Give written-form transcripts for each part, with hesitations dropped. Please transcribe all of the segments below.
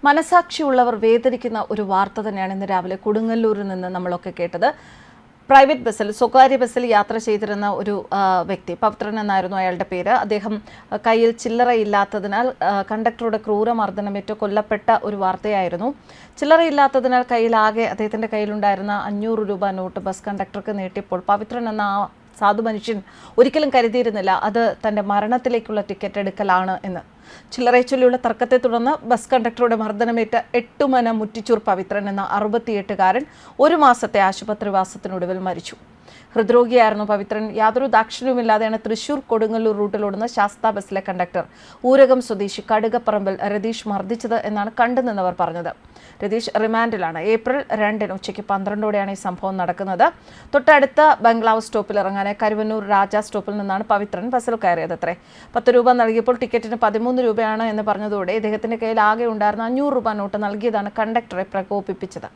മനസാക്ഷിയുള്ളവർ വേദനിക്കുന്ന ഒരു വാർത്ത തന്നെയാണ് ഇന്ന് രാവിലെ കൊടുങ്ങല്ലൂരിൽ നിന്ന് നമ്മളൊക്കെ കേട്ടത്. പ്രൈവറ്റ് ബസ്സിൽ, സ്വകാര്യ ബസ്സിൽ യാത്ര ചെയ്തിരുന്ന ഒരു വ്യക്തി, പവിത്രൻ എന്നായിരുന്നു അയാളുടെ പേര്. അദ്ദേഹം കയ്യിൽ ചില്ലറയില്ലാത്തതിനാൽ കണ്ടക്ടറുടെ ക്രൂരമർദ്ദനമേറ്റ് കൊല്ലപ്പെട്ട ഒരു വാർത്തയായിരുന്നു. ചില്ലറയില്ലാത്തതിനാൽ കയ്യിലാകെ അദ്ദേഹത്തിൻ്റെ കയ്യിലുണ്ടായിരുന്ന 500 രൂപ നോട്ട് ബസ് കണ്ടക്ടർക്ക് നീട്ടിയപ്പോൾ പവിത്രൻ എന്ന ആ സാധു മനുഷ്യൻ ഒരിക്കലും കരുതിയിരുന്നില്ല അത് തൻ്റെ മരണത്തിലേക്കുള്ള ടിക്കറ്റ് എടുക്കലാണ് എന്ന്. ചില്ലറയെ ചൊല്ലിയുള്ള തർക്കത്തെ തുടർന്ന് ബസ് കണ്ടക്ടറുടെ മർദ്ദനമേറ്റ 8 മന മുറ്റിച്ചൂർ പവിത്രൻ എന്ന 68-കാരൻ 1 മാസത്തെ ആശുപത്രിവാസത്തിനൊടുവിൽ മരിച്ചു. ഹൃദ്രോഗിയായിരുന്നു പവിത്രൻ. യാതൊരു ദാക്ഷിണ്യവുമില്ലാതെയാണ് തൃശൂർ കൊടുങ്ങല്ലൂർ റൂട്ടിലോടുന്ന ശാസ്ത ബസ്സിലെ കണ്ടക്ടർ ഊരകം സ്വദേശി കടുകപ്പറമ്പിൽ രതീഷ് മർദ്ദിച്ചത് എന്നാണ് കണ്ടുനിന്നവർ പറഞ്ഞത്. രതീഷ് റിമാൻഡിലാണ്. ഏപ്രിൽ 2 ഉച്ചയ്ക്ക് 12ഓടെയാണ് ഈ സംഭവം നടക്കുന്നത്. തൊട്ടടുത്ത ബംഗ്ലാവ് സ്റ്റോപ്പിൽ ഇറങ്ങാനായി കരുവന്നൂർ രാജ സ്റ്റോപ്പിൽ നിന്നാണ് പവിത്രൻ ബസ്സിൽ കയറിയതത്രേ. 10 രൂപ നൽകിയപ്പോൾ ടിക്കറ്റിന് 13 രൂപയാണ് എന്ന് പറഞ്ഞതോടെ ഇദ്ദേഹത്തിന്റെ കയ്യിൽ ആകെ ഉണ്ടായിരുന്ന 500 രൂപ നോട്ട് നൽകിയതാണ് കണ്ടക്ടറെ പ്രകോപിപ്പിച്ചത്.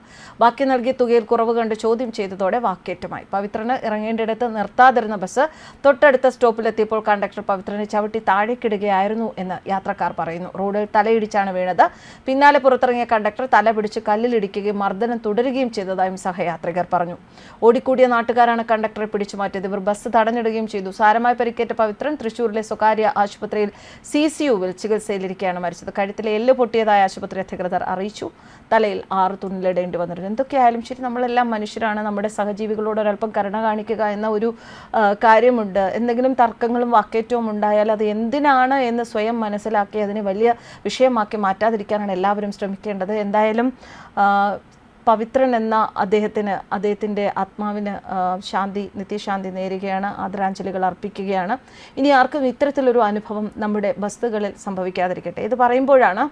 ബാക്കി നൽകിയ തുകയിൽ കുറവ് കണ്ട് ചോദ്യം ചെയ്തതോടെ വാക്കേറ്റമായി. പവിത്രന് ഇറങ്ങേണ്ടിടത്ത് നിർത്താതിരുന്ന ബസ് തൊട്ടടുത്ത സ്റ്റോപ്പിലെത്തിയപ്പോൾ കണ്ടക്ടർ പവിത്രനെ ചവിട്ടി താഴേക്കിടുകയായിരുന്നു എന്ന് യാത്രക്കാർ പറയുന്നു. റോഡിൽ തലയിടിച്ചാണ് വീണത്. പിന്നാലെ പുറത്തിറങ്ങിയ കണ്ടക്ടർ തല പിടിച്ച് കല്ലിലിടിക്കുകയും മർദ്ദനം തുടരുകയും ചെയ്തതായും സഹയാത്രികർ പറഞ്ഞു. ഓടിക്കൂടിയ നാട്ടുകാരാണ് കണ്ടക്ടറെ പിടിച്ചു മാറ്റിയത്. ഇവർ ബസ് തടഞ്ഞിടുകയും ചെയ്തു. സാരമായി പരിക്കേറ്റ പവിത്രൻ തൃശൂരിലെ സ്വകാര്യ ആശുപത്രിയിൽ CCUവിൽ ചികിത്സയിലിരിക്കെയാണ് മരിച്ചത്. കഴുത്തിലെ എല്ല് പൊട്ടിയതായ ആശുപത്രി അധികൃതർ അറിയിച്ചു. തലയിൽ 6 തുന്നലിടേണ്ടി വന്നിരുന്നു. എന്തൊക്കെയായാലും ശരി, നമ്മളെല്ലാം മനുഷ്യരാണ്. നമ്മുടെ സഹജീവികളോട് ഒരല്പം കരുണ കാണിക്കുക എന്ന ഒരു കാര്യമുണ്ട്. എന്തെങ്കിലും തർക്കങ്ങളും വാക്കേറ്റവും ഉണ്ടായാൽ അത് എന്തിനാണ് എന്ന് സ്വയം മനസ്സിലാക്കി അതിനെ വലിയ വിഷയമാക്കി മാറ്റാതിരിക്കാനാണ് എല്ലാവരും ശ്രമിക്കേണ്ടത്. എന്തായാലും പവിത്രൻ എന്ന അദ്ദേഹത്തിൻ്റെ ആത്മാവിന് നിത്യശാന്തി നേരുകയാണ്. ആദരാഞ്ജലികൾ അർപ്പിക്കുകയാണ്. ഇനി ആർക്കും ഇത്തരത്തിലൊരു അനുഭവം നമ്മുടെ ബസ്സുകളിൽ സംഭവിക്കാതിരിക്കട്ടെ. ഇത് പറയുമ്പോഴാണ്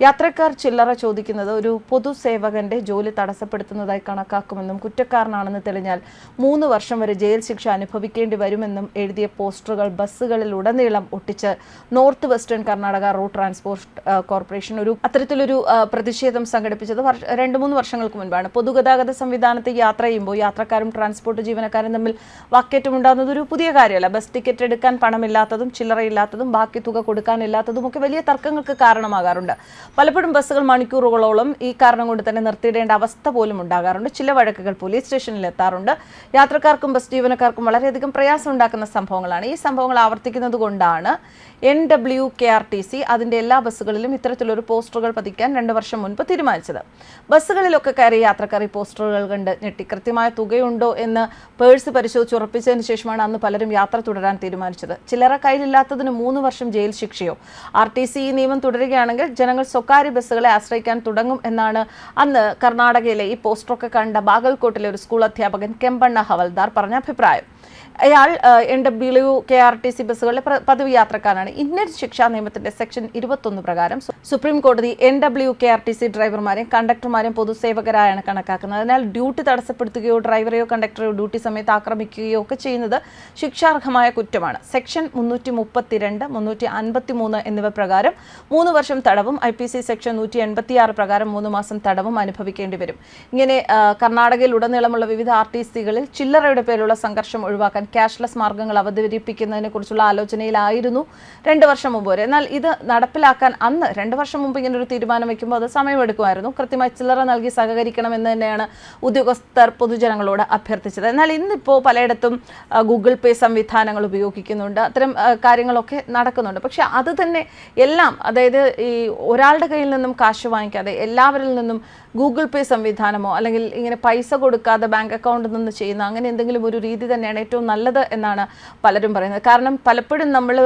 യാത്രക്കാർ ചില്ലറ ചോദിക്കുന്നത് ഒരു പൊതുസേവകന്റെ ജോലി തടസ്സപ്പെടുത്തുന്നതായി കണക്കാക്കുമെന്നും കുറ്റക്കാരനാണെന്ന് തെളിഞ്ഞാൽ 3 വർഷം വരെ ജയിൽ ശിക്ഷ അനുഭവിക്കേണ്ടി വരുമെന്നും എഴുതിയ പോസ്റ്ററുകൾ ബസ്സുകളിൽ ഉടനീളം ഒട്ടിച്ച് north western Karnataka road transport corporation അത്തരത്തിലൊരു പ്രതിഷേധം സംഘടിപ്പിച്ചത് 2-3 വർഷങ്ങൾക്ക് മുൻപാണ്. പൊതുഗതാഗത സംവിധാനത്തിൽ യാത്ര ചെയ്യുമ്പോൾ യാത്രക്കാരും ട്രാൻസ്പോർട്ട് ജീവനക്കാരും തമ്മിൽ വാക്കേറ്റം ഉണ്ടാകുന്നത് ഒരു പുതിയ കാര്യമല്ല. ബസ് ടിക്കറ്റ് എടുക്കാൻ പണമില്ലാത്തതും ചില്ലറയില്ലാത്തതും ബാക്കി തുക കൊടുക്കാനില്ലാത്തതും ഒക്കെ വലിയ തർക്കങ്ങൾക്ക് കാരണമാകാറുണ്ട്. പലപ്പോഴും ബസ്സുകൾ മണിക്കൂറുകളോളം ഈ കാരണം കൊണ്ട് തന്നെ നിർത്തിയിടേണ്ട അവസ്ഥ പോലും ഉണ്ടാകാറുണ്ട്. ചില വഴക്കുകൾ പോലീസ് സ്റ്റേഷനിൽ എത്താറുണ്ട്. യാത്രക്കാർക്കും ബസ് ജീവനക്കാർക്കും വളരെയധികം പ്രയാസം ഉണ്ടാക്കുന്ന സംഭവങ്ങളാണ്. ഈ സംഭവങ്ങൾ ആവർത്തിക്കുന്നത് കൊണ്ടാണ് NWKRTC അതിൻ്റെ എല്ലാ ബസ്സുകളിലും ഇത്തരത്തിലൊരു പോസ്റ്ററുകൾ പതിക്കാൻ 2 വർഷം മുൻപ് തീരുമാനിച്ചത്. ബസ്സുകളിലൊക്കെ കയറി യാത്രക്കാർ ഈ പോസ്റ്ററുകൾ കണ്ട് ഞെട്ടി. കൃത്യമായ തുകയുണ്ടോ എന്ന് പേഴ്സ് പരിശോധിച്ച് ഉറപ്പിച്ചതിന് ശേഷമാണ് അന്ന് പലരും യാത്ര തുടരാൻ തീരുമാനിച്ചത്. ചില്ലറ കയ്യിലില്ലാത്തതിന് 3 വർഷം ജയിൽ ശിക്ഷയോ? RTC ഈ നിയമം തുടരുകയാണെങ്കിൽ ജനങ്ങൾ സ്വകാര്യ ബസ്സുകളെ ആശ്രയിക്കാൻ തുടങ്ങും എന്നാണ് അന്ന് കർണാടകയിലെ ഈ പോസ്റ്ററൊക്കെ കണ്ട ബാഗൽകോട്ടിലെ ഒരു സ്കൂൾ അധ്യാപകൻ കെമ്പണ്ണ ഹവൽദാർ പറഞ്ഞ അഭിപ്രായം. അയാൾ NWKRTC ബസ്സുകളിലെ പതിവ് യാത്രക്കാരാണ്. ഇന്ത്യൻ ശിക്ഷാ നിയമത്തിന്റെ സെക്ഷൻ 21 പ്രകാരം സുപ്രീം കോടതി NWKRTC ഡ്രൈവർമാരെയും കണ്ടക്ടർമാരെയും പൊതുസേവകരായാണ് കണക്കാക്കുന്നത്. അതിനാൽ ഡ്യൂട്ടി തടസ്സപ്പെടുത്തുകയോ ഡ്രൈവറെയോ കണ്ടക്ടറെയോ ഡ്യൂട്ടി സമയത്ത് ആക്രമിക്കുകയോ ഒക്കെ ചെയ്യുന്നത് ശിക്ഷാർഹമായ കുറ്റമാണ്. സെക്ഷൻ 332, 353 എന്നിവ പ്രകാരം 3 വർഷം തടവും IPC സെക്ഷൻ 186 പ്രകാരം 3 മാസം തടവും അനുഭവിക്കേണ്ടി വരും. ഇങ്ങനെ കർണാടകയിൽ ഉടനീളമുള്ള വിവിധ RTCകളിൽ ചില്ലറയുടെ പേരിലുള്ള സംഘർഷം ഒഴിവാക്കാൻ ക്യാഷ്ലെസ് മാർഗങ്ങൾ അവതരിപ്പിക്കുന്നതിനെ കുറിച്ചുള്ള ആലോചനയിലായിരുന്നു 2 വർഷം മുമ്പ് വരെ. എന്നാൽ ഇത് നടപ്പിലാക്കാൻ അന്ന് 2 വർഷം മുമ്പ് ഇങ്ങനെ ഒരു തീരുമാനം വയ്ക്കുമ്പോൾ അത് സമയമെടുക്കുമായിരുന്നു. കൃത്യമായി ചില്ലറ നൽകി സഹകരിക്കണമെന്ന് തന്നെയാണ് ഉദ്യോഗസ്ഥർ പൊതുജനങ്ങളോട് അഭ്യർത്ഥിച്ചത്. എന്നാൽ ഇന്നിപ്പോൾ പലയിടത്തും ഗൂഗിൾ പേ സംവിധാനങ്ങൾ ഉപയോഗിക്കുന്നുണ്ട്. അത്തരം കാര്യങ്ങളൊക്കെ നടക്കുന്നുണ്ട്. പക്ഷെ അത് തന്നെ എല്ലാം, അതായത് ഈ ഒരാളുടെ കയ്യിൽ നിന്നും കാശ് വാങ്ങിക്കാതെ എല്ലാവരിൽ നിന്നും ഗൂഗിൾ പേ സംവിധാനമോ അല്ലെങ്കിൽ ഇങ്ങനെ പൈസ കൊടുക്കാതെ ബാങ്ക് അക്കൗണ്ടിൽ നിന്ന് ചെയ്യുന്ന അങ്ങനെ എന്തെങ്കിലും ഒരു രീതി തന്നെയാണ് ഏറ്റവും നല്ലത് എന്നാണ് പലരും പറയുന്നത്. കാരണം പലപ്പോഴും നമ്മൾ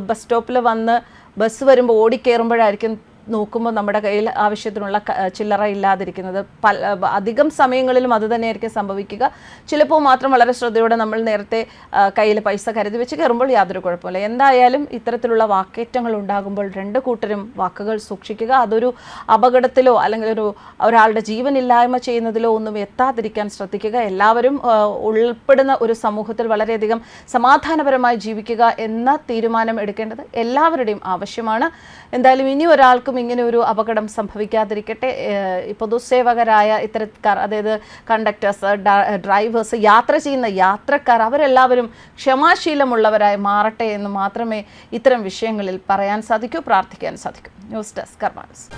ബസ് സ്റ്റോപ്പിൽ വന്ന് ബസ് വരുമ്പോൾ ഓടിക്കയറുമ്പോഴായിരിക്കും നോക്കുമ്പോൾ നമ്മുടെ കയ്യിൽ ആവശ്യത്തിനുള്ള ചില്ലറ ഇല്ലാതിരിക്കുന്നത്. അധികം സമയങ്ങളിലും അത് തന്നെയായിരിക്കും സംഭവിക്കുക. ചിലപ്പോൾ മാത്രം വളരെ ശ്രദ്ധയോടെ നമ്മൾ നേരത്തെ കയ്യിൽ പൈസ കരുതി വെച്ച് കയറുമ്പോൾ യാതൊരു കുഴപ്പമില്ല. എന്തായാലും ഇത്തരത്തിലുള്ള വാക്കേറ്റങ്ങൾ ഉണ്ടാകുമ്പോൾ 2 കൂട്ടരും വാക്കുകൾ സൂക്ഷിക്കുക. അതൊരു അപകടത്തിലോ അല്ലെങ്കിൽ ഒരാളുടെ ജീവനില്ലായ്മ ചെയ്യുന്നതിലോ ഒന്നും എത്താതിരിക്കാൻ ശ്രദ്ധിക്കുക. എല്ലാവരും ഉൾപ്പെടുന്ന ഒരു സമൂഹത്തിൽ വളരെയധികം സമാധാനപരമായി ജീവിക്കുക എന്ന തീരുമാനം എടുക്കേണ്ടത് എല്ലാവരുടെയും ആവശ്യമാണ്. എന്തായാലും ഇനി ഒരാൾക്കും ഇങ്ങനെ ഒരു അപകടം സംഭവിക്കാതിരിക്കട്ടെ. പൊതുസേവകരായ ഇത്തരക്കാർ, അതായത് കണ്ടക്ടേഴ്സ്, ഡ്രൈവേഴ്സ്, യാത്ര ചെയ്യുന്ന യാത്രക്കാർ, അവരെല്ലാവരും ക്ഷമാശീലമുള്ളവരായി മാറട്ടെ എന്ന് മാത്രമേ ഇത്തരം വിഷയങ്ങളിൽ പറയാൻ സാധിക്കൂ, പ്രാർത്ഥിക്കാൻ സാധിക്കൂ. ന്യൂസ് ഡെസ്ക് കർമ്മ ന്യൂസ്.